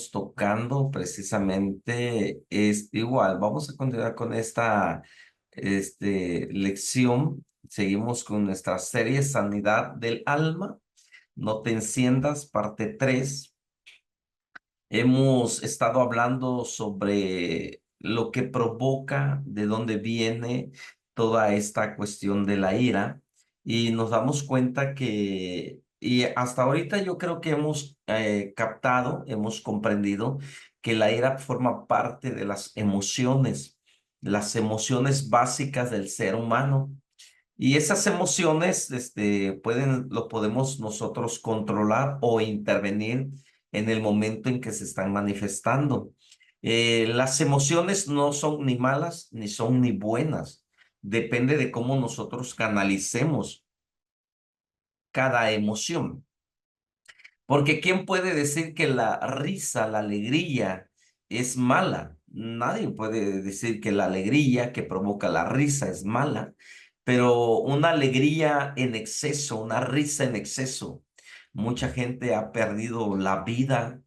estamos tocando precisamente es igual. Vamos a continuar con esta lección. Seguimos con nuestra serie Sanidad del Alma. No te enciendas, parte 3. Hemos estado hablando sobre lo que provoca, de dónde viene toda esta cuestión de la ira, y nos damos cuenta que, y hasta ahorita yo creo que hemos captado, hemos comprendido que la ira forma parte de las emociones básicas del ser humano. Y esas emociones, lo podemos nosotros controlar o intervenir en el momento en que se están manifestando. Las emociones no son ni malas ni son ni buenas. Depende de cómo nosotros canalicemos cada emoción. Porque ¿quién puede decir que la risa, la alegría es mala? Nadie puede decir que la alegría que provoca la risa es mala, pero una alegría en exceso, una risa en exceso, mucha gente ha perdido la vida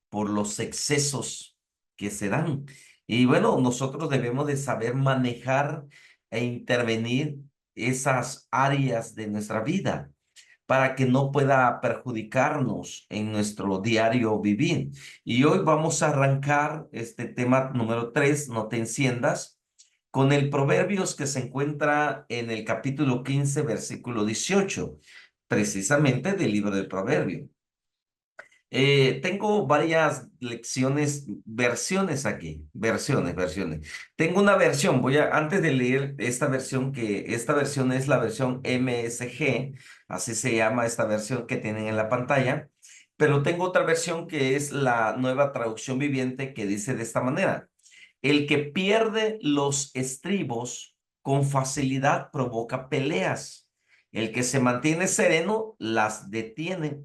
por los excesos que se dan. Y bueno, nosotros debemos de saber manejar e intervenir esas áreas de nuestra vida para que no pueda perjudicarnos en nuestro diario vivir. Y hoy vamos a arrancar este tema número 3, no te enciendas, con el Proverbios que se encuentra en el capítulo 15, versículo 18, precisamente del libro del Proverbio. Tengo varias versiones aquí, versiones. Tengo una versión, antes de leer esta versión, que esta versión es la versión MSG, así se llama esta versión que tienen en la pantalla, pero tengo otra versión que es la nueva traducción viviente que dice de esta manera: el que pierde los estribos con facilidad provoca peleas. El que se mantiene sereno las detiene.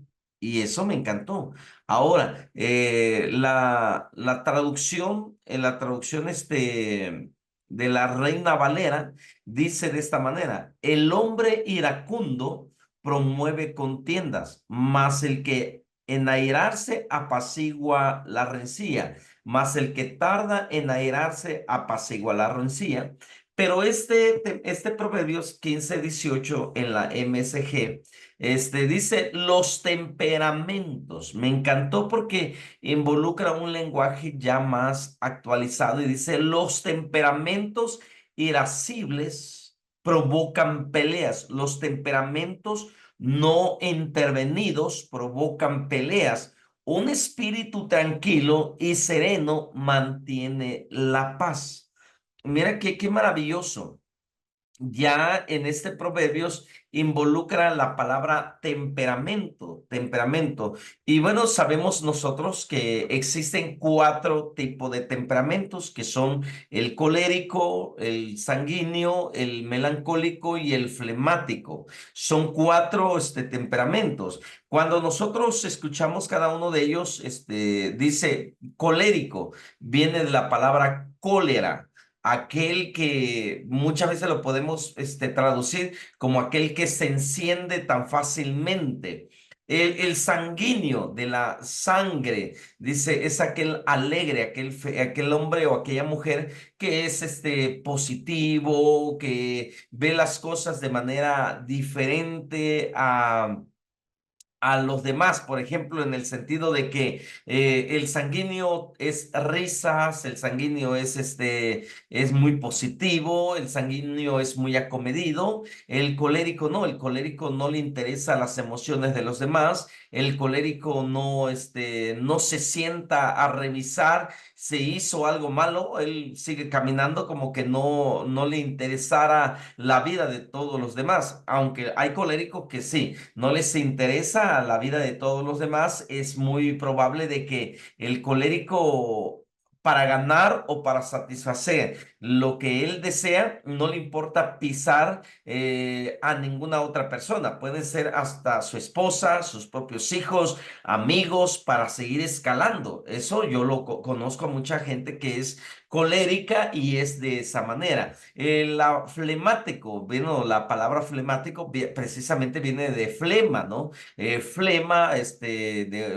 Y eso me encantó. Ahora, la traducción, en la traducción de la Reina Valera, dice de esta manera: el hombre iracundo promueve contiendas, mas el que en airarse apacigua la rencilla, mas el que tarda en airarse apacigua la rencilla. Pero este Proverbios 15:18 en la MSG, dice los temperamentos. Me encantó porque involucra un lenguaje ya más actualizado y dice los temperamentos irascibles provocan peleas. Los temperamentos no intervenidos provocan peleas. Un espíritu tranquilo y sereno mantiene la paz. Mira qué maravilloso. Ya en este Proverbios involucra la palabra temperamento. Y bueno, sabemos nosotros que existen 4 tipos de temperamentos, que son el colérico, el sanguíneo, el melancólico y el flemático. Son 4 temperamentos. Cuando nosotros escuchamos cada uno de ellos, dice colérico, viene de la palabra cólera, aquel que muchas veces lo podemos traducir como aquel que se enciende tan fácilmente. El sanguíneo de la sangre, dice, es aquel alegre, aquel hombre o aquella mujer que es positivo, que ve las cosas de manera diferente a los demás, por ejemplo, en el sentido de que el sanguíneo es risas, el sanguíneo es muy positivo, el sanguíneo es muy acomedido, el colérico no le interesa las emociones de los demás, el colérico no se sienta a revisar si hizo algo malo, él sigue caminando como que no le interesara la vida de todos los demás, aunque hay coléricos que sí no les interesa la vida de todos los demás. Es muy probable de que el colérico, para ganar o para satisfacer lo que él desea, no le importa pisar a ninguna otra persona. Pueden ser hasta su esposa, sus propios hijos, amigos, para seguir escalando. Eso yo lo conozco a mucha gente que es colérica y es de esa manera. La flemático, bueno, la palabra flemático precisamente viene de flema, ¿no? Flema,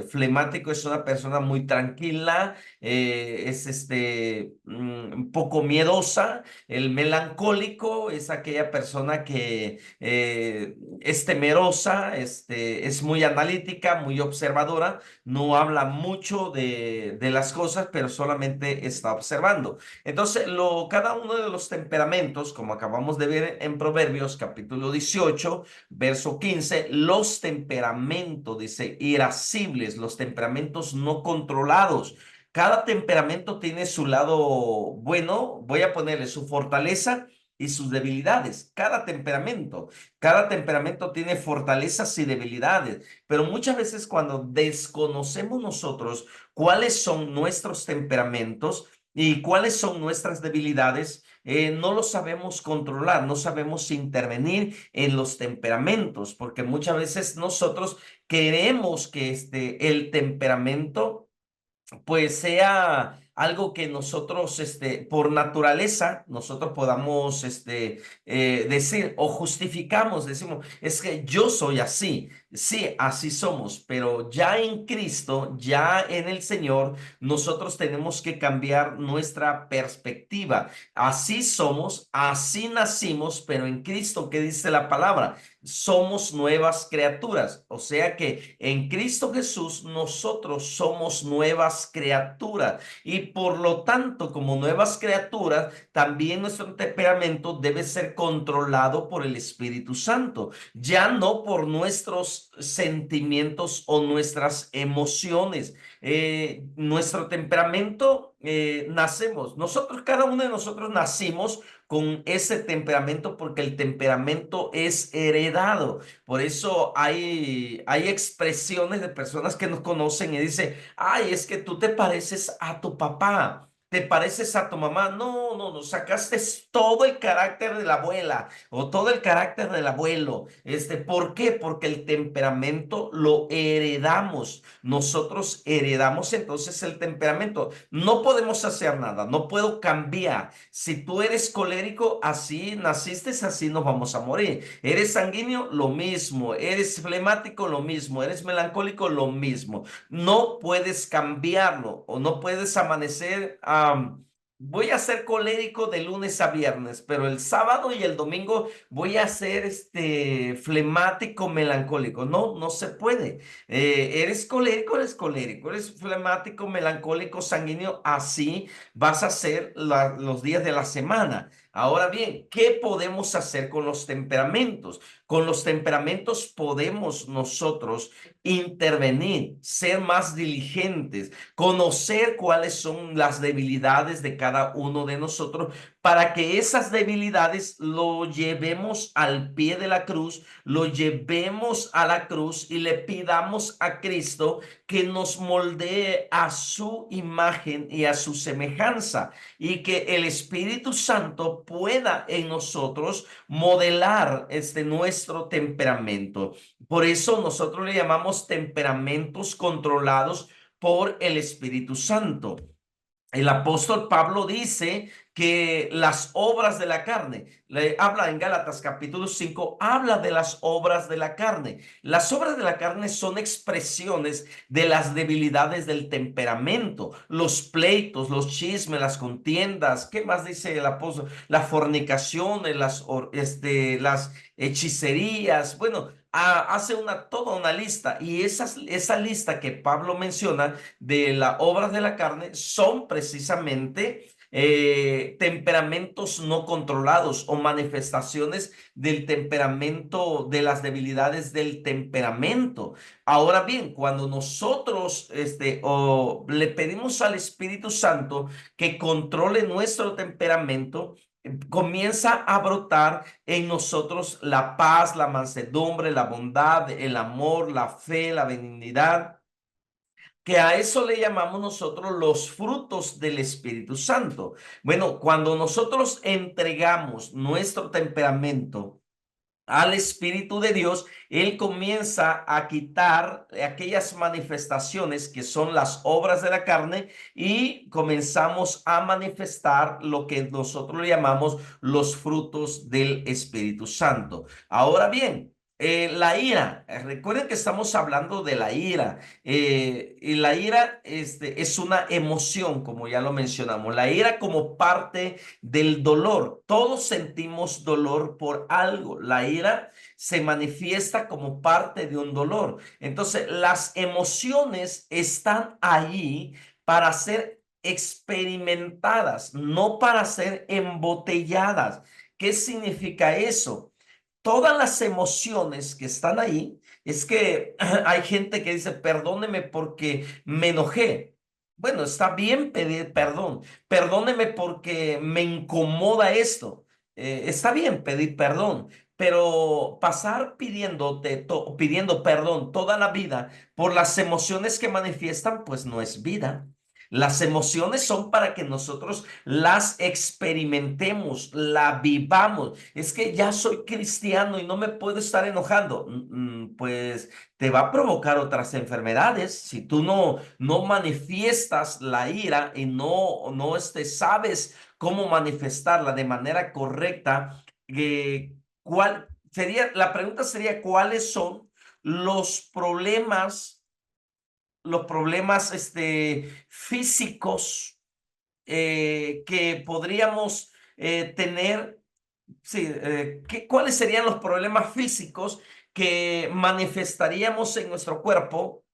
flemático es una persona muy tranquila, es un poco miedosa. El melancólico es aquella persona que es temerosa, es muy analítica, muy observadora, no habla mucho de las cosas, pero solamente está observando. Entonces, cada uno de los temperamentos, como acabamos de ver en Proverbios capítulo 18, verso 15, los temperamentos, dice, irascibles, los temperamentos no controlados. Cada temperamento tiene su lado bueno, voy a ponerle su fortaleza y sus debilidades. Cada temperamento tiene fortalezas y debilidades, pero muchas veces cuando desconocemos nosotros cuáles son nuestros temperamentos y cuáles son nuestras debilidades, no lo sabemos controlar, no sabemos intervenir en los temperamentos, porque muchas veces nosotros queremos que el temperamento pues sea algo que nosotros, por naturaleza, nosotros podamos, decir o justificamos, decimos, es que yo soy así, sí, así somos, pero ya en Cristo, ya en el Señor, nosotros tenemos que cambiar nuestra perspectiva. Así somos, así nacimos, pero en Cristo, ¿qué dice la palabra? Somos nuevas criaturas. O sea que en Cristo Jesús nosotros somos nuevas criaturas y por lo tanto, como nuevas criaturas, también nuestro temperamento debe ser controlado por el Espíritu Santo, ya no por nuestros sentimientos o nuestras emociones. Nuestro temperamento, nosotros, cada uno de nosotros nacimos con ese temperamento porque el temperamento es heredado. Por eso hay expresiones de personas que nos conocen y dicen, ay, es que tú te pareces a tu papá. ¿Te pareces a tu mamá? No, no, no, sacaste todo el carácter de la abuela o todo el carácter del abuelo. ¿Por qué? Porque el temperamento lo heredamos. Nosotros heredamos entonces el temperamento. No podemos hacer nada, no puedo cambiar. Si tú eres colérico, así naciste, así nos vamos a morir. Eres sanguíneo, lo mismo. Eres flemático, lo mismo. Eres melancólico, lo mismo. No puedes cambiarlo o no puedes amanecer. Voy a ser colérico de lunes a viernes, pero el sábado y el domingo voy a ser flemático, melancólico. No, no se puede. Eres colérico, eres flemático, melancólico, sanguíneo, así vas a ser los días de la semana. Ahora bien, ¿qué podemos hacer con los temperamentos? Con los temperamentos podemos nosotros intervenir, ser más diligentes, conocer cuáles son las debilidades de cada uno de nosotros para que esas debilidades lo llevemos al pie de la cruz, lo llevemos a la cruz y le pidamos a Cristo que nos moldee a su imagen y a su semejanza y que el Espíritu Santo pueda en nosotros modelar nuestro temperamento. Por eso nosotros le llamamos temperamentos controlados por el Espíritu Santo. El apóstol Pablo dice que las obras de la carne, le habla en Gálatas capítulo 5, habla de las obras de la carne. Las obras de la carne son expresiones de las debilidades del temperamento, los pleitos, los chismes, las contiendas. ¿Qué más dice el apóstol? Las fornicaciones, las hechicerías. Bueno, hace toda una lista y esa lista que Pablo menciona de las obras de la carne son precisamente temperamentos no controlados o manifestaciones del temperamento, de las debilidades del temperamento. Ahora bien, cuando nosotros o le pedimos al Espíritu Santo que controle nuestro temperamento, comienza a brotar en nosotros la paz, la mansedumbre, la bondad, el amor, la fe, la benignidad, que a eso le llamamos nosotros los frutos del Espíritu Santo. Bueno, cuando nosotros entregamos nuestro temperamento al Espíritu de Dios, Él comienza a quitar aquellas manifestaciones que son las obras de la carne y comenzamos a manifestar lo que nosotros le llamamos los frutos del Espíritu Santo. Ahora bien, la ira, recuerden que estamos hablando de la ira, y la ira es una emoción, como ya lo mencionamos, la ira como parte del dolor. Todos sentimos dolor por algo. La ira se manifiesta como parte de un dolor. Entonces, las emociones están allí para ser experimentadas, no para ser embotelladas. ¿Qué significa eso? Todas las emociones que están ahí, es que hay gente que dice, perdóneme porque me enojé. Bueno, está bien pedir perdón. Perdóneme porque me incomoda esto. Está bien pedir perdón, pero pasar pidiendo perdón toda la vida por las emociones que manifiestan, pues no es vida. Las emociones son para que nosotros las experimentemos, la vivamos. Es que ya soy cristiano y no me puedo estar enojando. Pues te va a provocar otras enfermedades si tú no manifiestas la ira y no sabes cómo manifestarla de manera correcta. La pregunta sería, ¿cuáles son los problemas, físicos que podríamos tener? Sí, ¿cuáles serían los problemas físicos que manifestaríamos en nuestro cuerpo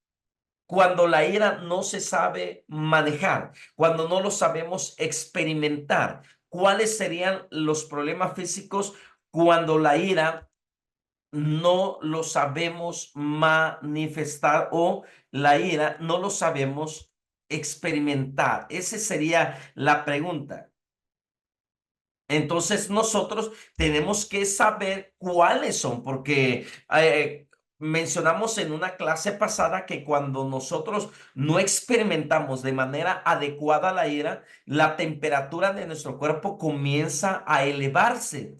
cuando la ira no se sabe manejar, cuando no lo sabemos experimentar? ¿Cuáles serían los problemas físicos cuando la ira no lo sabemos manifestar o la ira no lo sabemos experimentar? Esa sería la pregunta. Entonces nosotros tenemos que saber cuáles son, porque mencionamos en una clase pasada que cuando nosotros no experimentamos de manera adecuada la ira, la temperatura de nuestro cuerpo comienza a elevarse.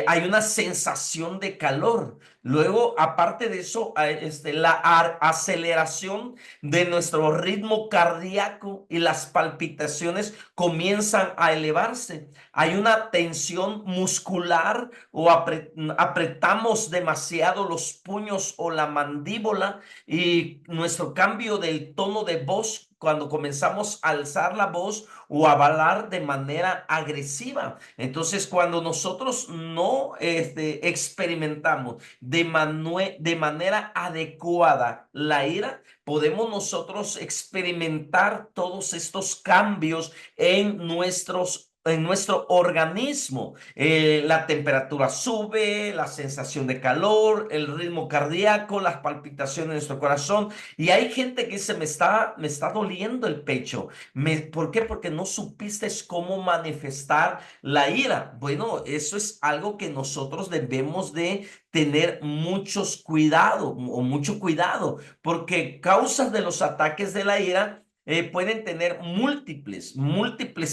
Hay una sensación de calor. Luego, aparte de eso, la aceleración de nuestro ritmo cardíaco y las palpitaciones comienzan a elevarse. Hay una tensión muscular o apretamos demasiado los puños o la mandíbula, y nuestro cambio del tono de voz cuando comenzamos a alzar la voz o a hablar de manera agresiva. Entonces, cuando nosotros no experimentamos de manera adecuada la ira, podemos nosotros experimentar todos estos cambios en nuestro organismo. La temperatura sube, la sensación de calor, el ritmo cardíaco, las palpitaciones de nuestro corazón. Y hay gente que dice, me está doliendo el pecho. ¿Por qué? Porque no supiste cómo manifestar la ira. Bueno, eso es algo que nosotros debemos de tener mucho cuidado, porque causas de los ataques de la ira pueden tener múltiples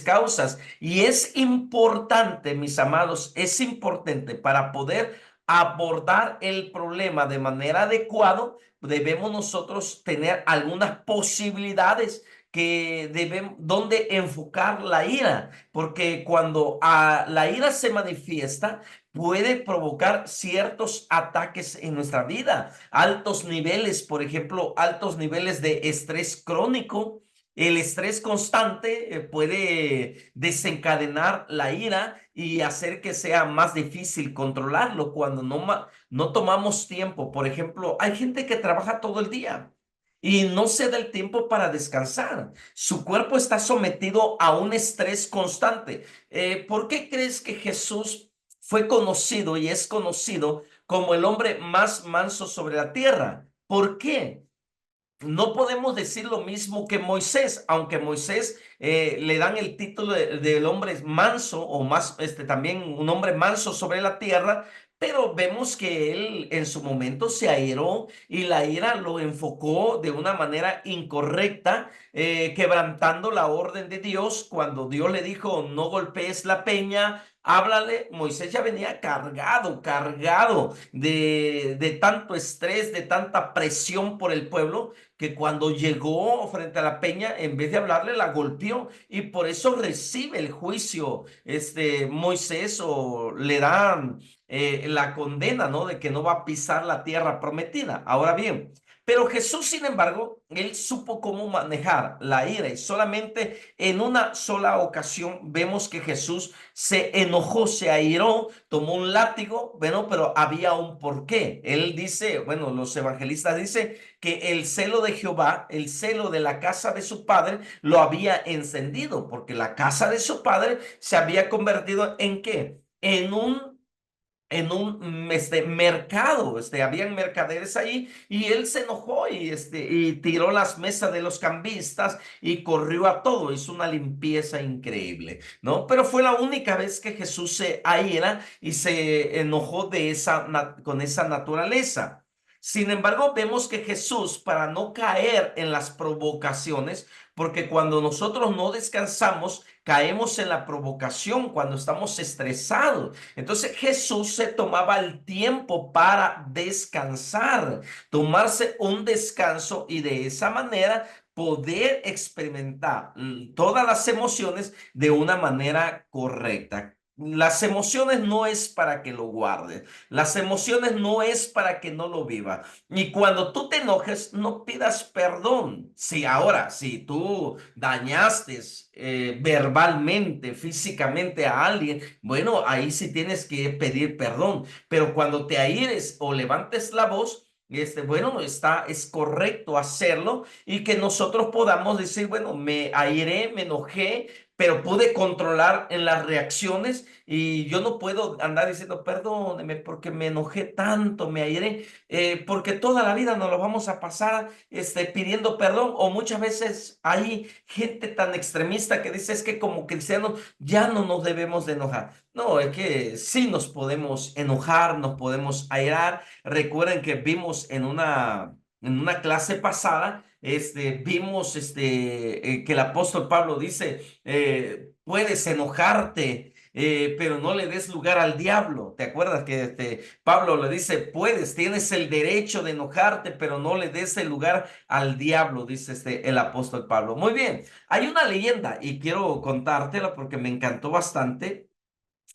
causas, y es importante, mis amados, es importante para poder abordar el problema de manera adecuada. Debemos nosotros tener algunas posibilidades que debemos, donde enfocar la ira, porque cuando la ira se manifiesta, puede provocar ciertos ataques en nuestra vida, altos niveles, por ejemplo, altos niveles de estrés crónico. El estrés constante puede desencadenar la ira y hacer que sea más difícil controlarlo cuando no tomamos tiempo. Por ejemplo, hay gente que trabaja todo el día y no se da el tiempo para descansar. Su cuerpo está sometido a un estrés constante. ¿Por qué crees que Jesús fue conocido y es conocido como el hombre más manso sobre la tierra? ¿Por qué? No podemos decir lo mismo que Moisés, aunque Moisés le dan el título del hombre manso, o más, también un hombre manso sobre la tierra, Pero vemos que él en su momento se airó y la ira lo enfocó de una manera incorrecta, quebrantando la orden de Dios. Cuando Dios le dijo, no golpees la peña, háblale, Moisés ya venía cargado de tanto estrés, de tanta presión por el pueblo, que cuando llegó frente a la peña, en vez de hablarle, la golpeó y por eso recibe el juicio, Moisés, o le dan la condena, ¿no? De que no va a pisar la tierra prometida. Ahora bien, pero Jesús, sin embargo, él supo cómo manejar la ira y solamente en una sola ocasión vemos que Jesús se enojó, se airó, tomó un látigo, bueno, pero había un porqué. Él dice, bueno, los evangelistas dicen que el celo de Jehová, el celo de la casa de su padre, lo había encendido, porque la casa de su padre se había convertido en ¿qué? En un mercado, habían mercaderes ahí y él se enojó y tiró las mesas de los cambistas y corrió a todo, hizo una limpieza increíble, ¿no? Pero fue la única vez que Jesús se aira y se enojó con esa naturaleza. Sin embargo, vemos que Jesús, para no caer en las provocaciones, porque cuando nosotros no descansamos, caemos en la provocación cuando estamos estresados. Entonces Jesús se tomaba el tiempo para descansar, tomarse un descanso y de esa manera poder experimentar todas las emociones de una manera correcta. Las emociones no es para que lo guardes, las emociones no es para que no lo vivas. Y cuando tú te enojes, no pidas perdón. Si ahora, si tú dañaste verbalmente, físicamente a alguien, bueno, ahí sí tienes que pedir perdón, pero cuando te aires o levantes la voz, bueno, es correcto hacerlo y que nosotros podamos decir, bueno, me airé, me enojé, pero pude controlar en las reacciones y yo no puedo andar diciendo, perdóneme porque me enojé tanto, me airé, porque toda la vida nos lo vamos a pasar pidiendo perdón, o muchas veces hay gente tan extremista que dice es que como cristianos ya no nos debemos de enojar. No, es que sí nos podemos enojar, nos podemos airar. Recuerden que vimos en una clase pasada, vimos que el apóstol Pablo dice, puedes enojarte, pero no le des lugar al diablo. ¿Te acuerdas que Pablo le dice, tienes el derecho de enojarte, pero no le des el lugar al diablo, dice el apóstol Pablo? Muy bien, hay una leyenda y quiero contártela porque me encantó bastante.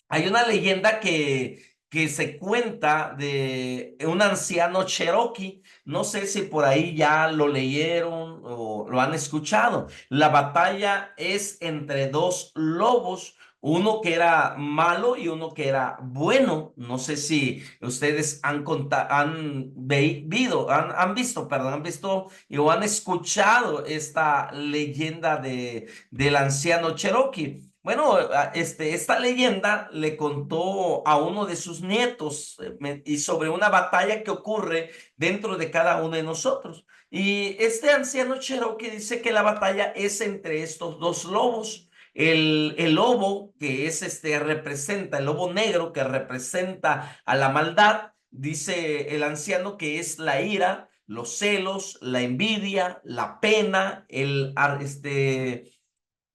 Hay una leyenda que se cuenta de un anciano Cherokee. No sé si por ahí ya lo leyeron o lo han escuchado. La batalla es entre dos lobos, uno que era malo y uno que era bueno. No sé si ustedes han visto, perdón, han visto o han escuchado esta leyenda del anciano Cherokee. Bueno, esta leyenda le contó a uno de sus nietos y sobre una batalla que ocurre dentro de cada uno de nosotros. Y este anciano Cherokee dice que la batalla es entre estos dos lobos. El lobo que representa, el lobo negro que representa a la maldad, dice el anciano que es la ira, los celos, la envidia, la pena,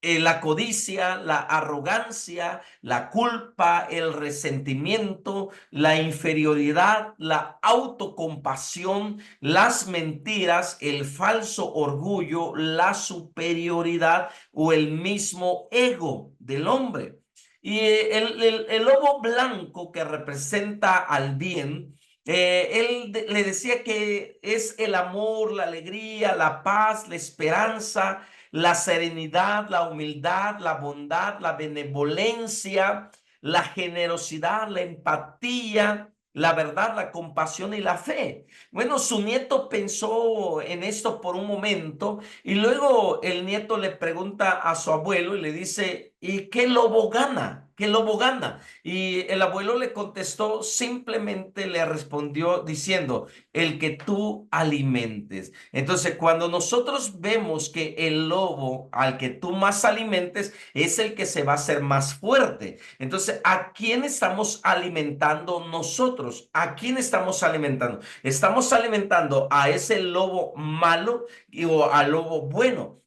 la codicia, la arrogancia, la culpa, el resentimiento, la inferioridad, la autocompasión, las mentiras, el falso orgullo, la superioridad o el mismo ego del hombre. Y el lobo blanco que representa al bien, le decía que es el amor, la alegría, la paz, la esperanza, la serenidad, la humildad, la bondad, la benevolencia, la generosidad, la empatía, la verdad, la compasión y la fe. Bueno, su nieto pensó en esto por un momento y luego el nieto le pregunta a su abuelo y le dice, ¿y qué lobo gana? ¿Qué lobo gana? Y el abuelo le contestó, simplemente le respondió diciendo, el que tú alimentes. Entonces, cuando nosotros vemos que el lobo al que tú más alimentes es el que se va a hacer más fuerte. Entonces, ¿a quién estamos alimentando nosotros? ¿A quién estamos alimentando? Estamos alimentando a ese lobo malo o al lobo bueno.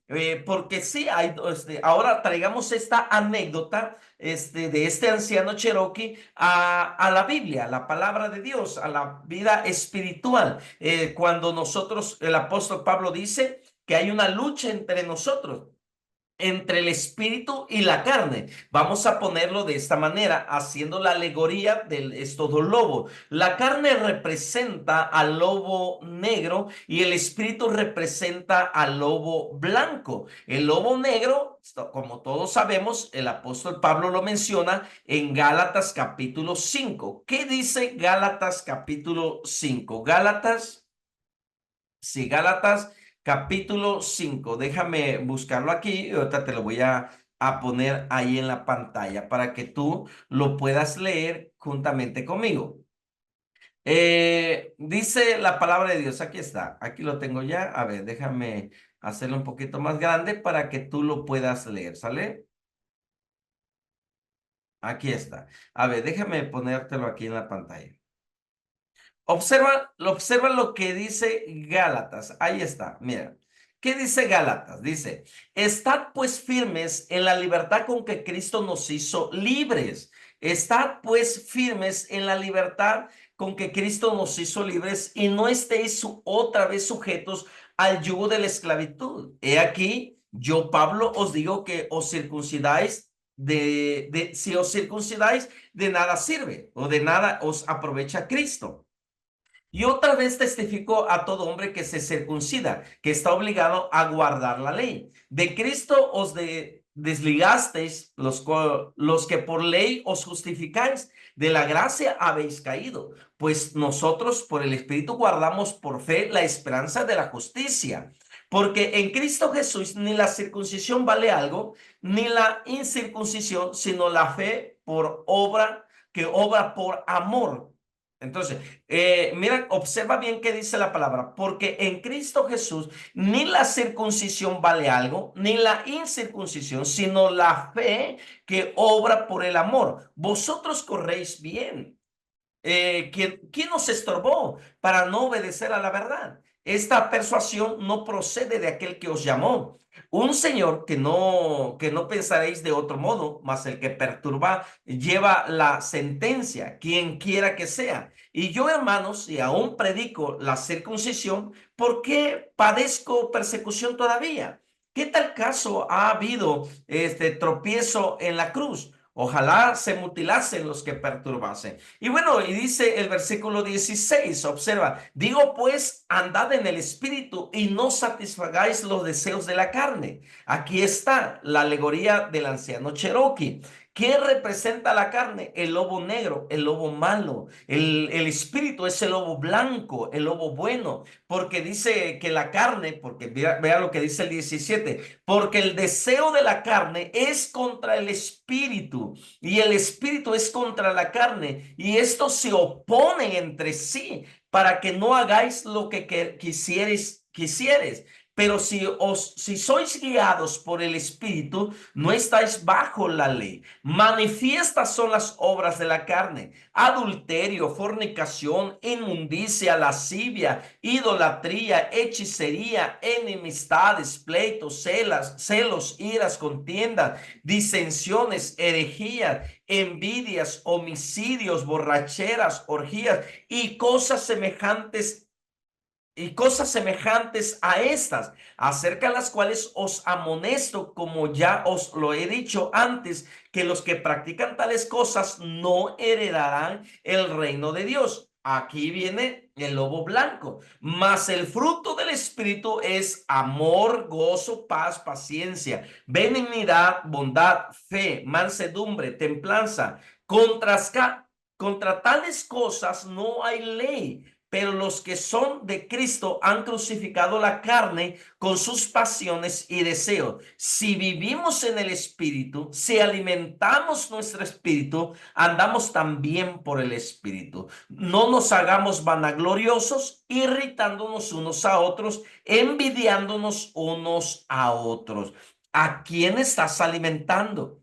Porque sí, ahora traigamos esta anécdota de este anciano Cherokee a la Biblia, a la palabra de Dios, a la vida espiritual. Cuando nosotros, el apóstol Pablo dice que hay una lucha entre nosotros, entre el espíritu y la carne. Vamos a ponerlo de esta manera, haciendo la alegoría de estos dos lobos. La carne representa al lobo negro y el espíritu representa al lobo blanco. El lobo negro, como todos sabemos, el apóstol Pablo lo menciona en Gálatas capítulo 5. ¿Qué dice Gálatas capítulo 5? Gálatas, sí, Gálatas capítulo 5. Déjame buscarlo aquí y ahorita te lo voy a poner ahí en la pantalla para que tú lo puedas leer juntamente conmigo. Dice la palabra de Dios, aquí está, aquí lo tengo ya. A ver, déjame hacerlo un poquito más grande para que tú lo puedas leer, ¿sale? Aquí está. A ver, déjame ponértelo aquí en la pantalla. Observa lo que dice Gálatas. Ahí está, mira. ¿Qué dice Gálatas? Dice, estad pues firmes en la libertad con que Cristo nos hizo libres. Estad pues firmes en la libertad con que Cristo nos hizo libres y no estéis otra vez sujetos al yugo de la esclavitud. He aquí, yo Pablo os digo que os circuncidáis si os circuncidáis, de nada sirve o de nada os aprovecha Cristo. Y otra vez testificó a todo hombre que se circuncida, que está obligado a guardar la ley. De Cristo desligasteis los que por ley os justificáis, de la gracia habéis caído, pues nosotros por el Espíritu guardamos por fe la esperanza de la justicia. Porque en Cristo Jesús ni la circuncisión vale algo, ni la incircuncisión, sino la fe por obra, que obra por amor. Entonces, mira, observa bien qué dice la palabra, porque en Cristo Jesús ni la circuncisión vale algo, ni la incircuncisión, sino la fe que obra por el amor. Vosotros corréis bien. ¿Quién nos estorbó para no obedecer a la verdad? Esta persuasión no procede de aquel que os llamó. Un señor que no pensaréis de otro modo, mas el que perturba lleva la sentencia, quien quiera que sea. Y yo, hermanos, y aún predico la circuncisión, ¿por qué padezco persecución todavía? ¿Qué tal caso ha habido este tropiezo en la cruz? Ojalá se mutilasen los que perturbasen. Y bueno, y dice el versículo 16, observa, digo pues, andad en el espíritu y no satisfagáis los deseos de la carne. Aquí está la alegoría del anciano Cherokee. ¿Quién representa la carne? El lobo negro, el lobo malo. El espíritu es el lobo blanco, el lobo bueno. Porque dice que la carne, porque vea lo que dice el 17, porque el deseo de la carne es contra el espíritu y el espíritu es contra la carne y estos se oponen entre sí para que no hagáis lo que quisieres. Pero si sois guiados por el Espíritu, no estáis bajo la ley. Manifiestas son las obras de la carne: adulterio, fornicación, inmundicia, lascivia, idolatría, hechicería, enemistades, pleitos, celos, iras, contiendas, disensiones, herejías, envidias, homicidios, borracheras, orgías y cosas semejantes a estas, acerca de las cuales os amonesto, como ya os lo he dicho antes, que los que practican tales cosas no heredarán el reino de Dios. Aquí viene el lobo blanco, mas el fruto del Espíritu es amor, gozo, paz, paciencia, benignidad, bondad, fe, mansedumbre, templanza. Contra tales cosas no hay ley. pero los que son de Cristo han crucificado la carne con sus pasiones y deseos. Si vivimos en el Espíritu, si alimentamos nuestro espíritu, andamos también por el Espíritu. No nos hagamos vanagloriosos, irritándonos unos a otros, envidiándonos unos a otros. ¿A quién estás alimentando?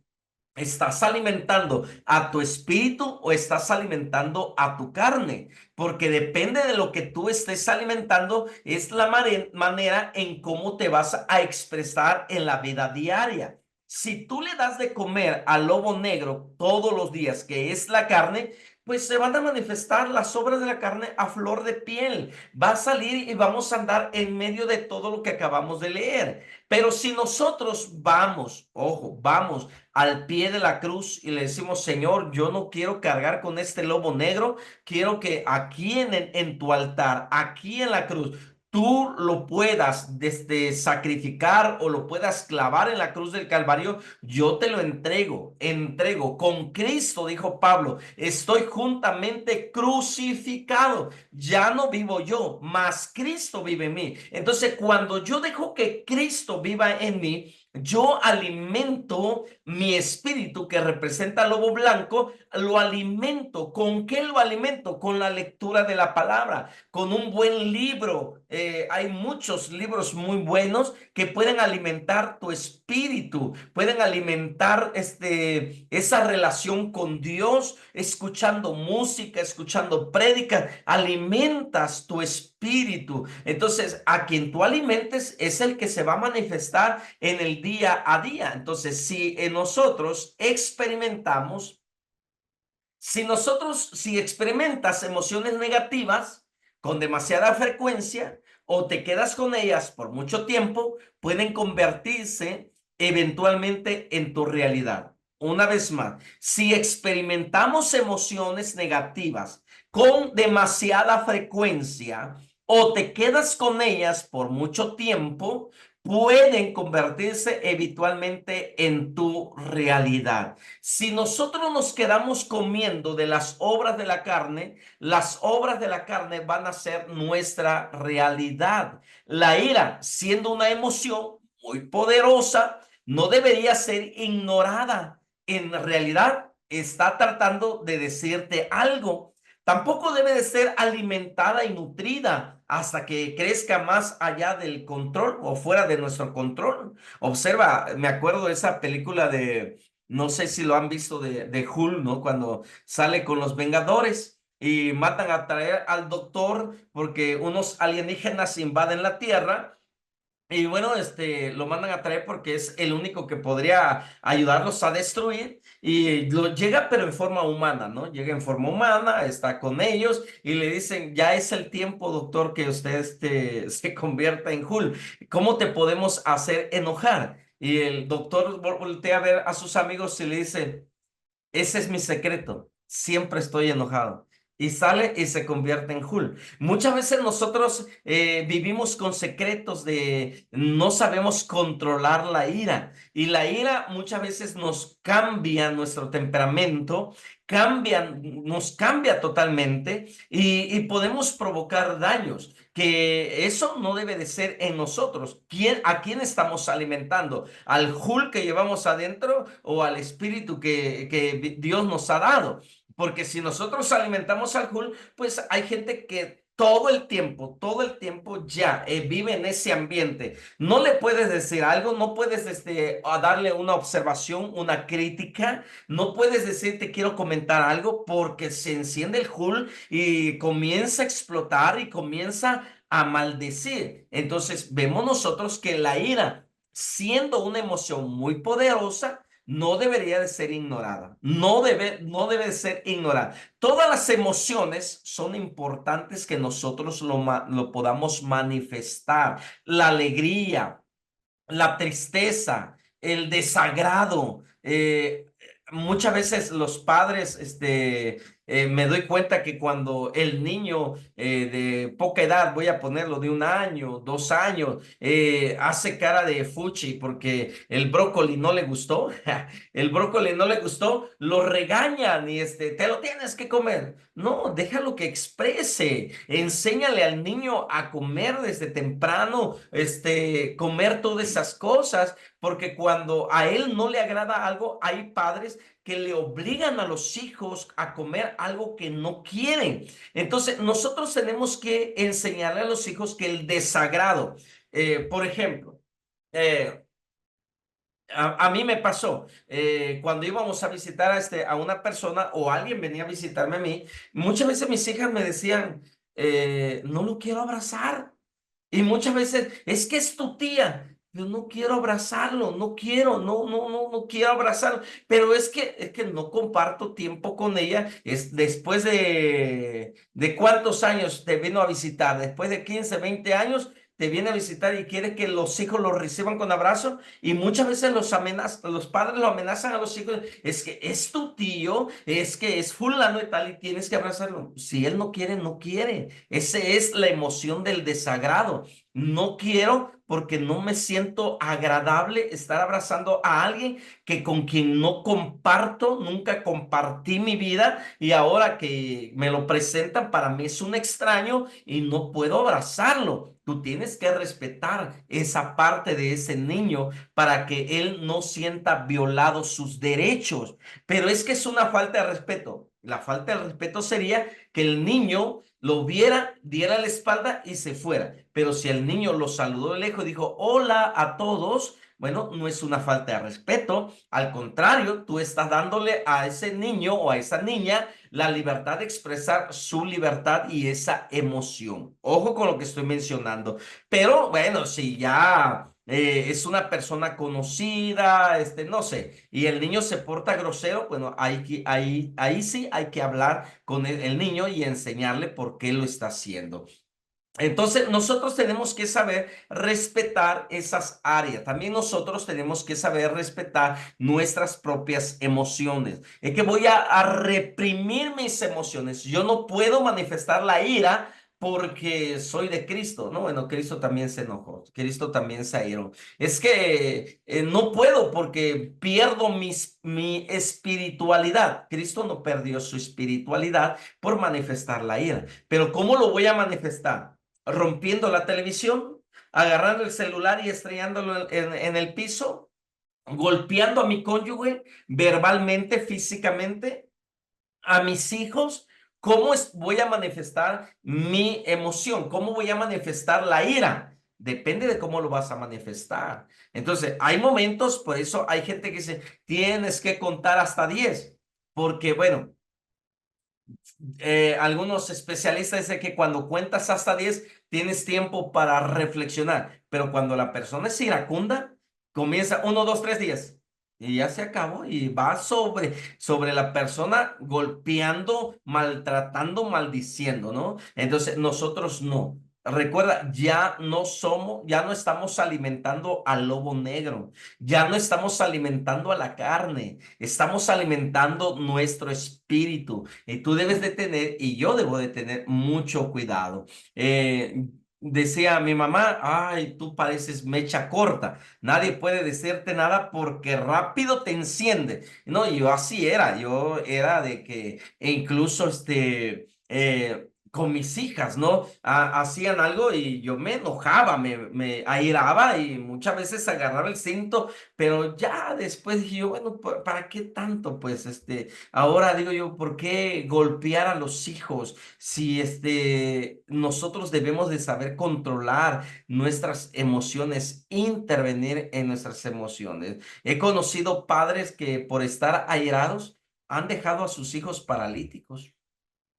¿Estás alimentando a tu espíritu o estás alimentando a tu carne? Porque depende de lo que tú estés alimentando, es la manera en cómo te vas a expresar en la vida diaria. Si tú le das de comer al lobo negro todos los días, que es la carne, pues se van a manifestar las obras de la carne a flor de piel. Va a salir y vamos a andar en medio de todo lo que acabamos de leer. Pero si nosotros vamos, ojo, vamos al pie de la cruz y le decimos, Señor, yo no quiero cargar con este lobo negro, quiero que aquí en tu altar, aquí en la cruz, tú lo puedas sacrificar o lo puedas clavar en la cruz del Calvario, yo te lo entrego. Con Cristo, dijo Pablo, estoy juntamente crucificado. Ya no vivo yo, mas Cristo vive en mí. Entonces, cuando yo dejo que Cristo viva en mí, yo alimento mi espíritu que representa al lobo blanco, lo alimento. ¿Con qué lo alimento? Con la lectura de la palabra, con un buen libro. Hay muchos libros muy buenos que pueden alimentar tu espíritu, pueden alimentar esa relación con Dios, escuchando música, escuchando prédicas, alimentas tu espíritu. Entonces, a quien tú alimentes es el que se va a manifestar en el día a día. Entonces, si en nosotros experimentamos, si experimentas emociones negativas con demasiada frecuencia o te quedas con ellas por mucho tiempo, pueden convertirse eventualmente en tu realidad. Una vez más, si experimentamos emociones negativas con demasiada frecuencia o te quedas con ellas por mucho tiempo, pueden convertirse eventualmente en tu realidad. Si nosotros nos quedamos comiendo de las obras de la carne, las obras de la carne van a ser nuestra realidad. La ira, siendo una emoción muy poderosa, no debería ser ignorada. En realidad, está tratando de decirte algo. Tampoco debe de ser alimentada y nutrida hasta que crezca más allá del control o fuera de nuestro control. Observa, me acuerdo de esa película de, no sé si lo han visto de Hulk, ¿no? Cuando sale con los Vengadores y matan a traer al doctor porque unos alienígenas invaden la Tierra. Y bueno, lo mandan a traer porque es el único que podría ayudarlos a destruir. Y lo llega, pero en forma humana, ¿no? Llega en forma humana, está con ellos y le dicen, ya es el tiempo, doctor, que usted se convierta en Hulk. ¿Cómo te podemos hacer enojar? Y el doctor voltea a ver a sus amigos y le dice, ese es mi secreto. Siempre estoy enojado. Y sale y se convierte en Hulk. Muchas veces nosotros vivimos con secretos de no sabemos controlar la ira. Y la ira muchas veces nos cambia nuestro temperamento, nos cambia totalmente y podemos provocar daños. Que eso no debe de ser en nosotros. ¿A quién estamos alimentando? ¿Al Hulk que llevamos adentro o al espíritu que Dios nos ha dado? Porque si nosotros alimentamos al Hulk, pues hay gente que todo el tiempo ya vive en ese ambiente. No le puedes decir algo, no puedes a darle una observación, una crítica, no puedes decir te quiero comentar algo porque se enciende el Hulk y comienza a explotar y comienza a maldecir. Entonces vemos nosotros que la ira, siendo una emoción muy poderosa, no debería de ser ignorada. No debe de ser ignorada. Todas las emociones son importantes que nosotros lo podamos manifestar. La alegría, la tristeza, el desagrado. Muchas veces los padres me doy cuenta que cuando el niño de poca edad, voy a ponerlo de 1 año, 2 años, hace cara de fuchi porque el brócoli no le gustó, el brócoli no le gustó, lo regañan y te lo tienes que comer. No, déjalo que exprese, enséñale al niño a comer desde temprano, comer todas esas cosas, porque cuando a él no le agrada algo, hay padres que le obligan a los hijos a comer algo que no quieren. Entonces, nosotros tenemos que enseñarle a los hijos que el desagrado, por ejemplo, eh, a mí me pasó, cuando íbamos a visitar a una persona o alguien venía a visitarme a mí, muchas veces mis hijas me decían, no lo quiero abrazar. Y muchas veces, es que es tu tía. Yo no quiero abrazarlo, no quiero, no quiero abrazarlo. Pero es que no comparto tiempo con ella. Es después de cuántos años te vino a visitar, después de 15, 20 años, te viene a visitar y quiere que los hijos lo reciban con abrazo. Y muchas veces los padres lo amenazan a los hijos. Es que es tu tío, es que es fulano y tal, y tienes que abrazarlo. Si él no quiere, no quiere. Esa es la emoción del desagrado. No quiero porque no me siento agradable estar abrazando a alguien que con quien no comparto, nunca compartí mi vida y ahora que me lo presentan para mí es un extraño y no puedo abrazarlo. Tú tienes que respetar esa parte de ese niño para que él no sienta violados sus derechos. Pero es que es una falta de respeto. La falta de respeto sería que el niño lo viera, diera la espalda y se fuera. Pero si el niño lo saludó de lejos y dijo hola a todos, bueno, no es una falta de respeto. Al contrario, tú estás dándole a ese niño o a esa niña la libertad de expresar su libertad y esa emoción. Ojo con lo que estoy mencionando. Pero bueno, si ya es una persona conocida, no sé, y el niño se porta grosero, bueno, ahí sí hay que hablar con el niño y enseñarle por qué lo está haciendo. Entonces, nosotros tenemos que saber respetar esas áreas. También nosotros tenemos que saber respetar nuestras propias emociones. Es que voy a reprimir mis emociones. Yo no puedo manifestar la ira porque soy de Cristo, ¿no? Bueno, Cristo también se enojó, Cristo también se airó. Es que no puedo porque pierdo mi espiritualidad. Cristo no perdió su espiritualidad por manifestar la ira. Pero ¿cómo lo voy a manifestar? Rompiendo la televisión, agarrando el celular y estrellándolo en el piso, golpeando a mi cónyuge verbalmente, físicamente, a mis hijos. ¿Cómo voy a manifestar mi emoción? ¿Cómo voy a manifestar la ira? Depende de cómo lo vas a manifestar. Entonces, hay momentos, por eso hay gente que dice, tienes que contar hasta 10, porque bueno, algunos especialistas dicen que cuando cuentas hasta 10 tienes tiempo para reflexionar, pero cuando la persona es iracunda, comienza 1, 2, 3 días y ya se acabó y va sobre la persona golpeando, maltratando, maldiciendo, ¿no? Entonces nosotros no. Recuerda, ya no estamos alimentando al lobo negro, ya no estamos alimentando a la carne, estamos alimentando nuestro espíritu. Y tú debes de tener, y yo debo de tener mucho cuidado. Decía mi mamá, ay, tú pareces mecha corta, nadie puede decirte nada porque rápido te enciende. No, yo así era, yo era de que, e incluso con mis hijas, ¿no? Hacían algo y yo me enojaba, me airaba y muchas veces agarraba el cinto, pero ya después dije yo, bueno, ¿para qué tanto? Pues ahora digo yo, ¿por qué golpear a los hijos si nosotros debemos de saber controlar nuestras emociones, intervenir en nuestras emociones? He conocido padres que por estar airados han dejado a sus hijos paralíticos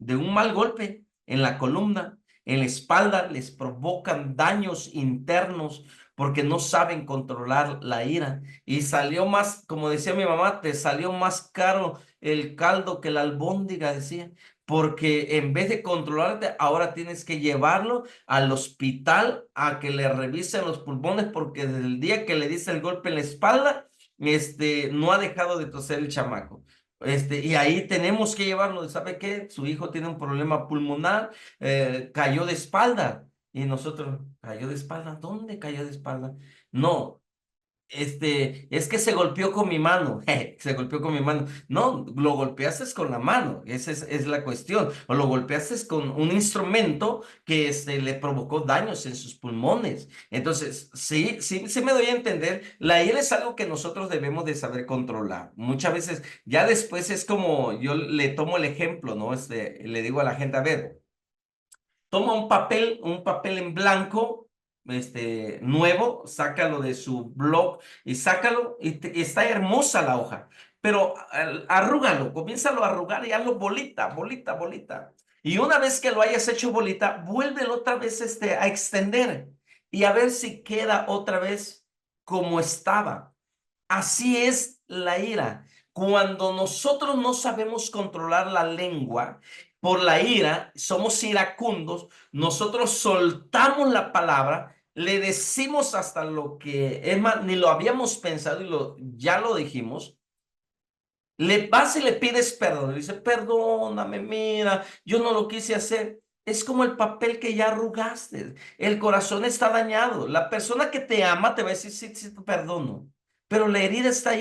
de un mal golpe en la columna, en la espalda, les provocan daños internos porque no saben controlar la ira. Y salió más, como decía mi mamá, te salió más caro el caldo que la albóndiga, decía, porque en vez de controlarte, ahora tienes que llevarlo al hospital a que le revisen los pulmones porque desde el día que le dice el golpe en la espalda, no ha dejado de toser el chamaco. Y ahí tenemos que llevarlo. ¿Sabe qué? Su hijo tiene un problema pulmonar, cayó de espalda. Y nosotros, ¿cayó de espalda? ¿Dónde cayó de espalda? No, es que se golpeó con mi mano. Se golpeó con mi mano. No, lo golpeaste con la mano. Esa es la cuestión. O lo golpeaste con un instrumento que le provocó daños en sus pulmones. Entonces, sí, sí, sí me doy a entender. La ira es algo que nosotros debemos de saber controlar. Muchas veces, ya después es como yo le tomo el ejemplo, ¿no? Le digo a la gente, a ver. Toma un papel en blanco, nuevo, sácalo de su blog y sácalo, y está hermosa la hoja, pero arrúgalo, comiénzalo a arrugar y hazlo bolita, bolita, bolita. Y una vez que lo hayas hecho bolita, vuélvelo otra vez a extender y a ver si queda otra vez como estaba. Así es la ira. Cuando nosotros no sabemos controlar la lengua por la ira, somos iracundos, nosotros soltamos la palabra, le decimos hasta lo que es más, ni lo habíamos pensado y ya lo dijimos. Le vas y le pides perdón, le dice, perdóname, mira, yo no lo quise hacer. Es como el papel que ya arrugaste, el corazón está dañado. La persona que te ama te va a decir, sí, sí, te perdono, pero la herida está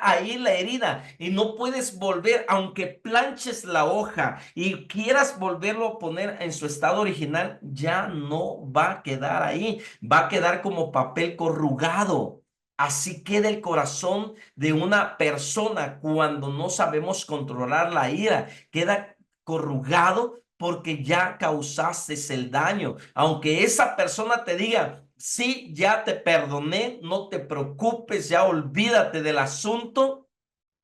ahí la herida y no puedes volver, aunque planches la hoja y quieras volverlo a poner en su estado original, ya no va a quedar ahí, va a quedar como papel corrugado. Así queda el corazón de una persona cuando no sabemos controlar la ira. Queda corrugado porque ya causaste el daño. Aunque esa persona te diga, sí, ya te perdoné, no te preocupes, ya olvídate del asunto,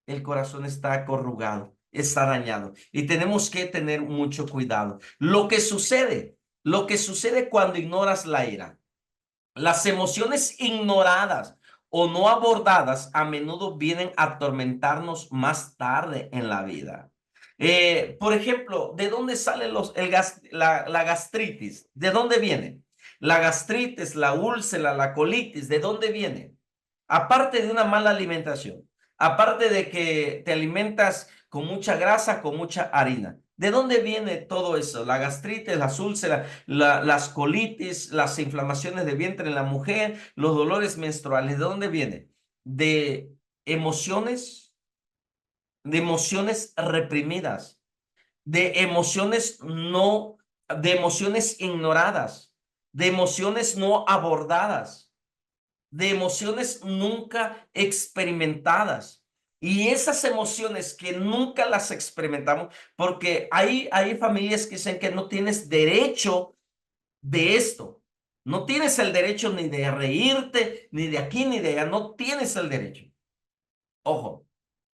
el corazón está corrugado, está dañado. Y tenemos que tener mucho cuidado. Lo que sucede cuando ignoras la ira. Las emociones ignoradas o no abordadas a menudo vienen a atormentarnos más tarde en la vida. Por ejemplo, ¿de dónde sale la gastritis? ¿De dónde viene? La gastritis, la úlcera, la colitis, ¿de dónde viene? Aparte de una mala alimentación, aparte de que te alimentas con mucha grasa, con mucha harina. ¿De dónde viene todo eso? La gastritis, las úlceras, las colitis, las inflamaciones de vientre en la mujer, los dolores menstruales. ¿De dónde viene? De emociones, de emociones reprimidas, de emociones no, de emociones ignoradas, de emociones no abordadas, de emociones nunca experimentadas. Y esas emociones que nunca las experimentamos, porque hay familias que dicen que no tienes derecho de esto. No tienes el derecho ni de reírte, ni de aquí, ni de allá. No tienes el derecho. Ojo,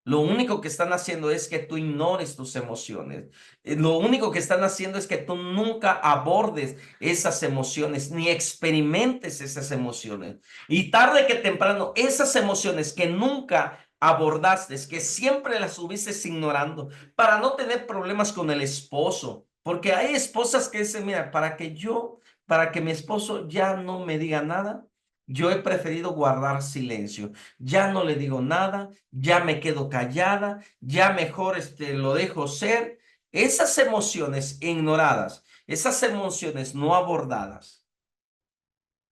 lo único que están haciendo es que tú ignores tus emociones. Lo único que están haciendo es que tú nunca abordes esas emociones, ni experimentes esas emociones. Y tarde que temprano, esas emociones que nunca abordaste, que siempre las estuviste ignorando, para no tener problemas con el esposo. Porque hay esposas que dicen, mira, para que mi esposo ya no me diga nada, yo he preferido guardar silencio. Ya no le digo nada, ya me quedo callada, ya mejor lo dejo ser. Esas emociones ignoradas, esas emociones no abordadas,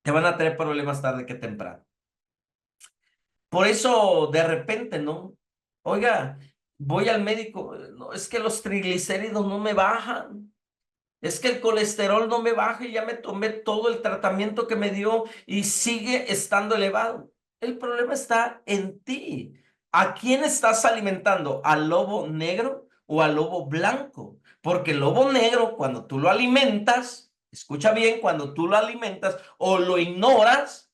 te van a traer problemas tarde que temprano. Por eso, de repente, ¿no? Oiga, voy al médico, no, es que los triglicéridos no me bajan. Es que el colesterol no me baja y ya me tomé todo el tratamiento que me dio y sigue estando elevado. El problema está en ti. ¿A quién estás alimentando? ¿Al lobo negro o al lobo blanco? Porque el lobo negro, cuando tú lo alimentas, escucha bien, cuando tú lo alimentas o lo ignoras,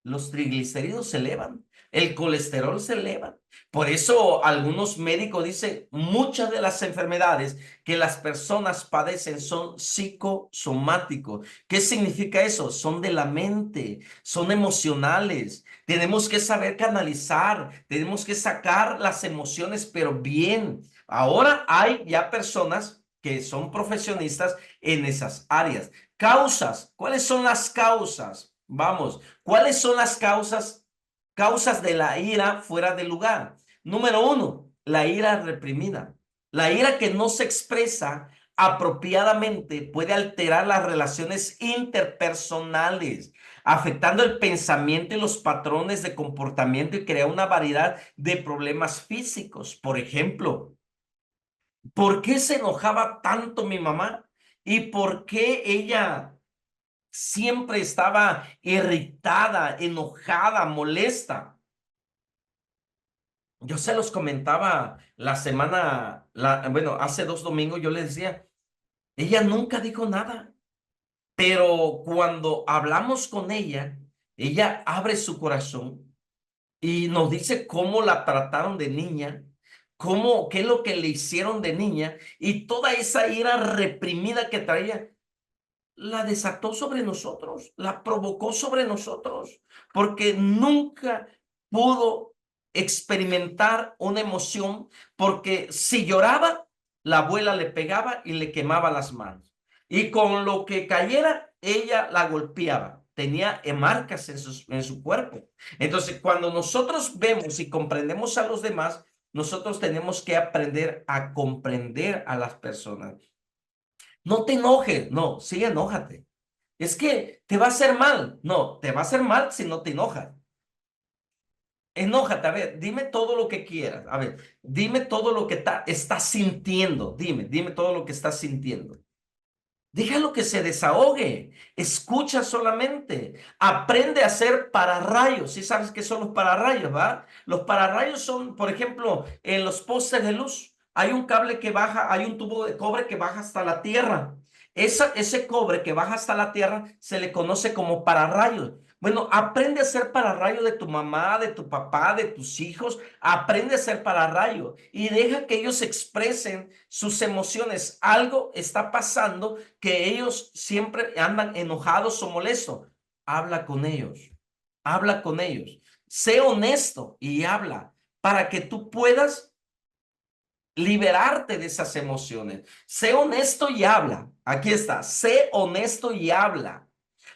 los triglicéridos se elevan, el colesterol se eleva. Por eso algunos médicos dicen, muchas de las enfermedades que las personas padecen son psicosomáticos. ¿Qué significa eso? Son de la mente, son emocionales. Tenemos que saber canalizar, tenemos que sacar las emociones, pero bien. Ahora hay ya personas que son profesionistas en esas áreas. Causas, ¿cuáles son las causas? Vamos, ¿cuáles son las causas de la ira fuera de lugar? Número uno, la ira reprimida. La ira que no se expresa apropiadamente puede alterar las relaciones interpersonales, afectando el pensamiento y los patrones de comportamiento y crea una variedad de problemas físicos. Por ejemplo, ¿por qué se enojaba tanto mi mamá? ¿Y por qué ella siempre estaba irritada, enojada, molesta? Yo se los comentaba la semana, bueno, hace 2 domingos yo les decía, ella nunca dijo nada, pero cuando hablamos con ella abre su corazón y nos dice cómo la trataron de niña, qué es lo que le hicieron de niña y toda esa ira reprimida que traía la desató sobre nosotros, la provocó sobre nosotros, porque nunca pudo experimentar una emoción, porque si lloraba, la abuela le pegaba y le quemaba las manos. Y con lo que cayera, ella la golpeaba. Tenía marcas en su cuerpo. Entonces, cuando nosotros vemos y comprendemos a los demás, nosotros tenemos que aprender a comprender a las personas. No te enojes, no, sí enójate. Es que te va a hacer mal. No, te va a hacer mal si no te enojas. Enójate, a ver, dime todo lo que quieras. A ver, dime todo lo que estás sintiendo. Dime todo lo que estás sintiendo. Déjalo que se desahogue. Escucha solamente. Aprende a hacer pararrayos. ¿Sí sabes qué son los pararrayos, va? Los pararrayos son, por ejemplo, en los postes de luz. Hay un cable que baja, hay un tubo de cobre que baja hasta la tierra. Ese cobre que baja hasta la tierra se le conoce como pararrayos. Bueno, aprende a hacer pararrayo de tu mamá, de tu papá, de tus hijos. Aprende a ser pararrayo y deja que ellos expresen sus emociones. Algo está pasando que ellos siempre andan enojados o molestos. Habla con ellos, habla con ellos. Sé honesto y habla para que tú puedas liberarte de esas emociones. Sé honesto y habla. Aquí está, sé honesto y habla.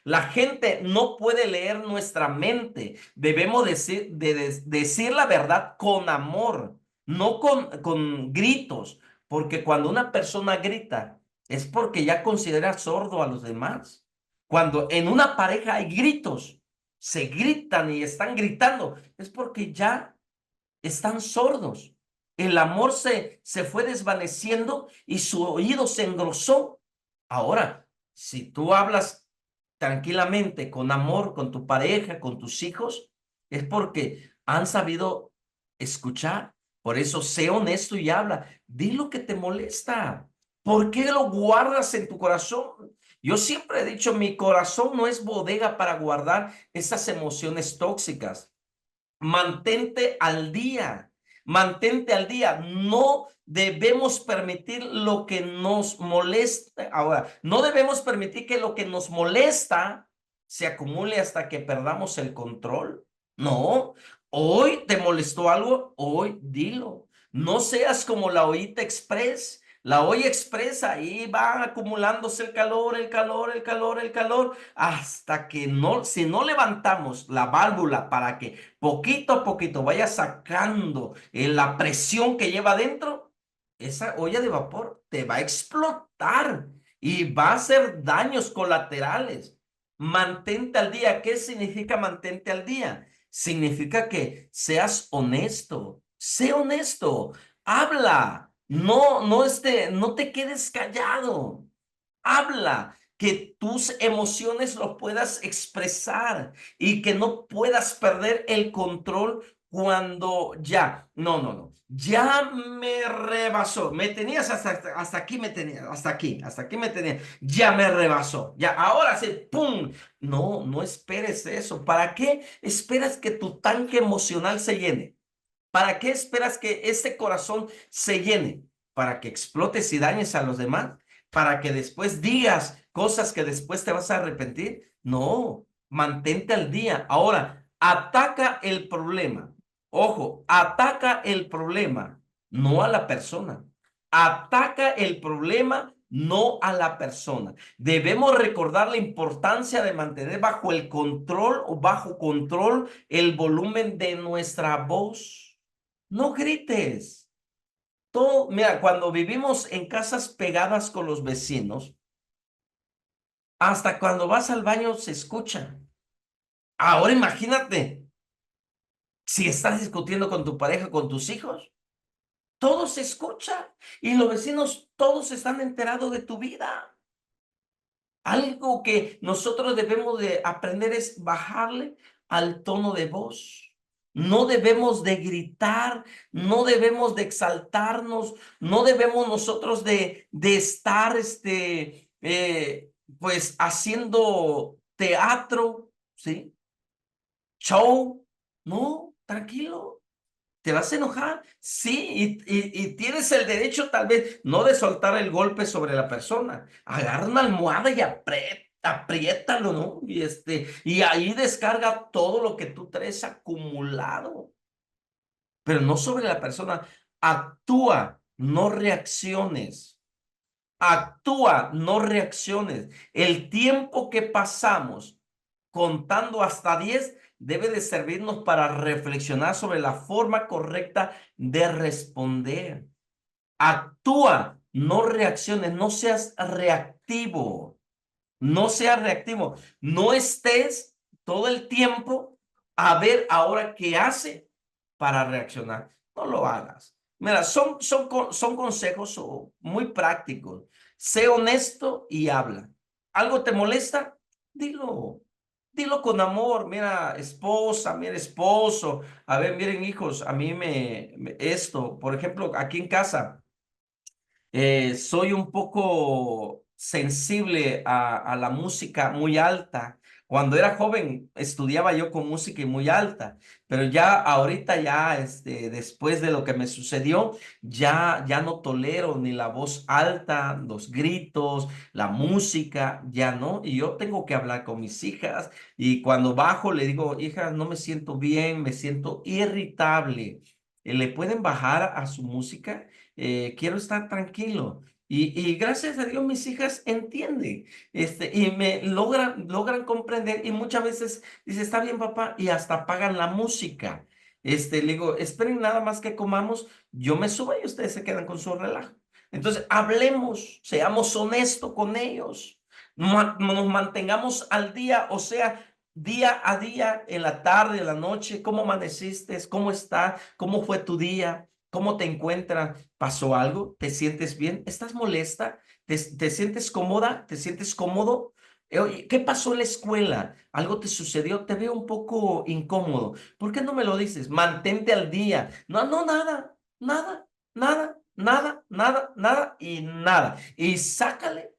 La gente no puede leer nuestra mente. Debemos decir la verdad con amor, no con gritos, porque cuando una persona grita es porque ya considera sordo a los demás. Cuando en una pareja hay gritos, se gritan y están gritando, es porque ya están sordos. El amor se fue desvaneciendo y su oído se engrosó. Ahora, si tú hablas tranquilamente, con amor, con tu pareja, con tus hijos, es porque han sabido escuchar. Por eso, sé honesto y habla. Di lo que te molesta. ¿Por qué lo guardas en tu corazón? Yo siempre he dicho, mi corazón no es bodega para guardar esas emociones tóxicas. Mantente al día, mantente al día. No debemos permitir lo que nos molesta. Ahora, no debemos permitir que lo que nos molesta se acumule hasta que perdamos el control. No, hoy te molestó algo, hoy dilo. No seas como la ollita express. La olla express, ahí va acumulándose el calor, el calor, el calor, el calor, hasta que no, si no levantamos la válvula para que poquito a poquito vaya sacando la presión que lleva adentro, esa olla de vapor te va a explotar y va a hacer daños colaterales. Mantente al día. ¿Qué significa mantente al día? Significa que seas honesto. Sé honesto. Habla. No te quedes callado. Habla, que tus emociones lo puedas expresar y que no puedas perder el control cuando ya, no, ya me rebasó, me tenías hasta aquí, me tenías, hasta aquí me tenías, ya me rebasó, ya, ahora sí, ¡pum! No esperes eso. ¿Para qué esperas que tu tanque emocional se llene? ¿Para qué esperas que ese corazón se llene? ¿Para que explotes y dañes a los demás? ¿Para que después digas cosas que después te vas a arrepentir? No, mantente al día. Ahora, ataca el problema. Ojo, ataca el problema, no a la persona. Ataca el problema, no a la persona. Debemos recordar la importancia de mantener bajo el control o bajo control el volumen de nuestra voz. No grites, Todo, mira, cuando vivimos en casas pegadas con los vecinos, hasta cuando vas al baño se escucha. Ahora imagínate, si estás discutiendo con tu pareja, con tus hijos, todo se escucha y los vecinos todos están enterados de tu vida. Algo que nosotros debemos de aprender es bajarle al tono de voz. No debemos de gritar, no debemos de exaltarnos, no debemos nosotros de estar, pues, haciendo teatro, ¿sí? Show. No, tranquilo. ¿Te vas a enojar? Sí, y tienes el derecho tal vez no de soltar el golpe sobre la persona. Agarra una almohada y apriétalo, ¿no? Y ahí descarga todo lo que tú traes acumulado, pero no sobre la persona. Actúa, no reacciones. Actúa, no reacciones. El tiempo que pasamos contando hasta 10 debe de servirnos para reflexionar sobre la forma correcta de responder. Actúa, no reacciones, no seas reactivo. No seas reactivo. No estés todo el tiempo a ver ahora qué hace para reaccionar. No lo hagas. Mira, son consejos muy prácticos. Sé honesto y habla. ¿Algo te molesta? Dilo. Dilo con amor. Mira, esposa, mira, esposo. A ver, miren, hijos, a mí esto, por ejemplo, aquí en casa soy un poco sensible a la música muy alta. Cuando era joven estudiaba yo con música y muy alta, pero ya ahorita ya después de lo que me sucedió, ya no tolero ni la voz alta, los gritos, la música, ya no. Y yo tengo que hablar con mis hijas y cuando bajo le digo, hija, no me siento bien, me siento irritable. ¿Le pueden bajar a su música? Quiero estar tranquilo. Y gracias a Dios mis hijas entienden, y me logran comprender y muchas veces dice, está bien papá, y hasta apagan la música. Le digo, esperen nada más que comamos, yo me subo y ustedes se quedan con su relajo. Entonces, hablemos, seamos honestos con ellos, nos mantengamos al día, o sea, día a día, en la tarde, en la noche, ¿cómo amaneciste? ¿Cómo está? ¿Cómo fue tu día? ¿Cómo te encuentras? ¿Pasó algo? ¿Te sientes bien? ¿Estás molesta? ¿Te sientes cómoda? ¿Te sientes cómodo? Oye, ¿qué pasó en la escuela? ¿Algo te sucedió? Te veo un poco incómodo. ¿Por qué no me lo dices? Mantente al día. No, no, nada, nada, nada, nada, nada, nada y nada. Y sácale.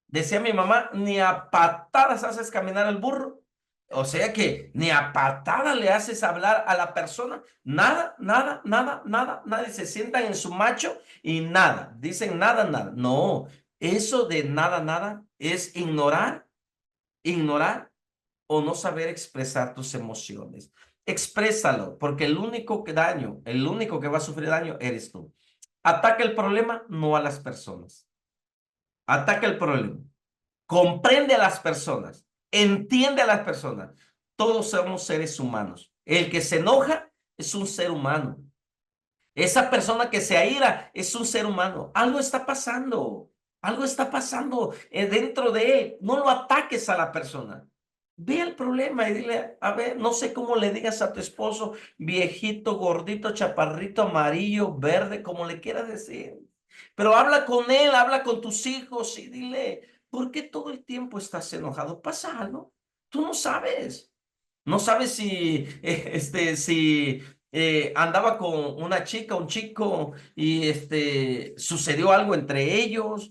Decía mi mamá, ni a patadas haces caminar al burro. O sea que ni a patada le haces hablar a la persona. Nada, nada, nada, nada, nada. Y se sientan en su macho y nada. Dicen nada, nada. No, eso de nada, nada es ignorar o no saber expresar tus emociones. Exprésalo, porque el único que va a sufrir daño eres tú. Ataca el problema, no a las personas. Ataca el problema. Comprende a las personas, entiende a las personas. Todos somos seres humanos. El que se enoja es un ser humano. Esa persona que se aira es un ser humano. Algo está pasando. Algo está pasando dentro de él. No lo ataques a la persona. Ve el problema y dile, a ver, no sé cómo le digas a tu esposo, viejito, gordito, chaparrito, amarillo, verde, como le quieras decir. Pero habla con él, habla con tus hijos y dile, ¿por qué todo el tiempo estás enojado? ¿Pasa algo? Tú no sabes. No sabes si andaba con una chica, un chico, y sucedió algo entre ellos.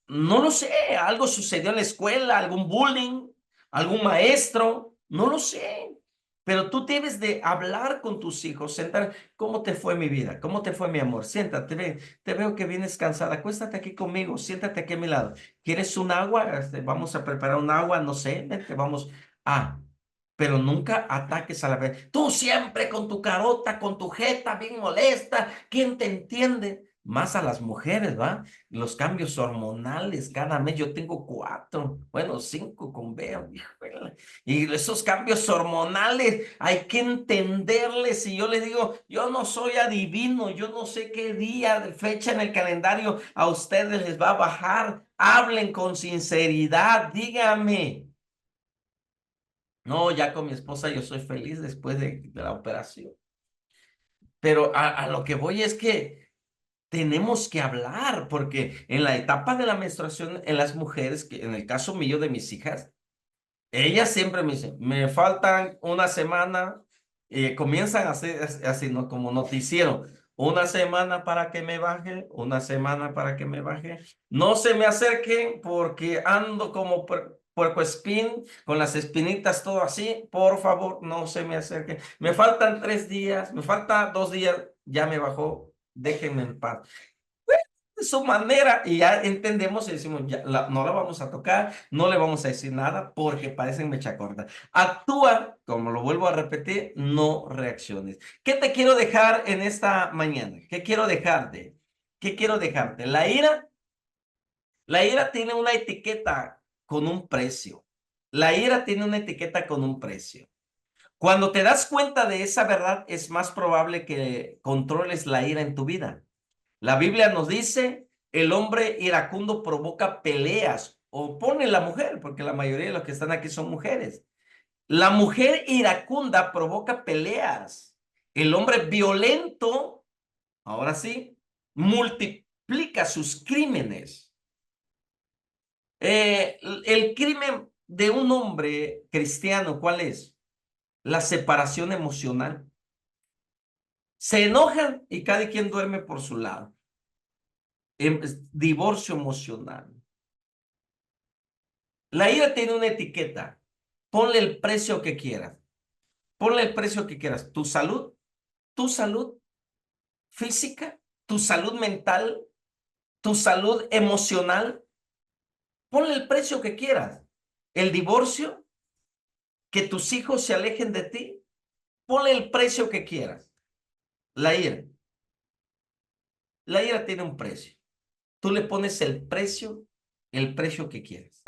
No lo sé, algo sucedió en la escuela, algún bullying, algún maestro, no lo sé. Pero tú debes de hablar con tus hijos, sentar, ¿cómo te fue mi vida? ¿Cómo te fue mi amor? Siéntate, te veo que vienes cansada, acuéstate aquí conmigo, siéntate aquí a mi lado. ¿Quieres un agua? Vamos a preparar un agua, no sé, vente, vamos. Ah, pero nunca ataques a la vez. Tú siempre con tu carota, con tu jeta bien molesta, ¿quién te entiende? más a las mujeres, ¿va? Los cambios hormonales cada mes, yo tengo 4, bueno, 5 con Bea, híjole. Y esos cambios hormonales hay que entenderles. Y yo les digo, yo no soy adivino, yo no sé qué día, de fecha en el calendario a ustedes les va a bajar. Hablen con sinceridad, díganme. No, ya con mi esposa yo soy feliz después de la operación. Pero a lo que voy es que tenemos que hablar, porque en la etapa de la menstruación en las mujeres, que en el caso mío de mis hijas, ellas siempre me dicen, me faltan una semana, comienzan a hacer así, ¿no? Como noticiero, una semana para que me baje, una semana para que me baje. No se me acerquen porque ando como puercoespín, con las espinitas, todo así. Por favor, no se me acerquen. Me faltan 3 días, me falta 2 días, ya me bajó, déjenme en paz de su manera y ya entendemos y decimos, ya, no la vamos a tocar, no le vamos a decir nada porque parecen mecha corta. Actúa, como lo vuelvo a repetir, no reacciones. ¿Qué te quiero dejar en esta mañana? ¿Qué quiero dejarte? ¿Qué quiero dejarte? La ira tiene una etiqueta con un precio. La ira tiene una etiqueta con un precio. Cuando te das cuenta de esa verdad, es más probable que controles la ira en tu vida. La Biblia nos dice, el hombre iracundo provoca peleas, o pone la mujer, porque la mayoría de los que están aquí son mujeres. La mujer iracunda provoca peleas. El hombre violento, ahora sí, multiplica sus crímenes. El crimen de un hombre cristiano, ¿cuál es? La separación emocional. Se enojan y cada quien duerme por su lado. Divorcio emocional. La ira tiene una etiqueta. Ponle el precio que quieras. Ponle el precio que quieras. Tu salud física, tu salud mental, tu salud emocional. Ponle el precio que quieras. El divorcio, que tus hijos se alejen de ti. Ponle el precio que quieras. La ira. La ira tiene un precio. Tú le pones el precio que quieras.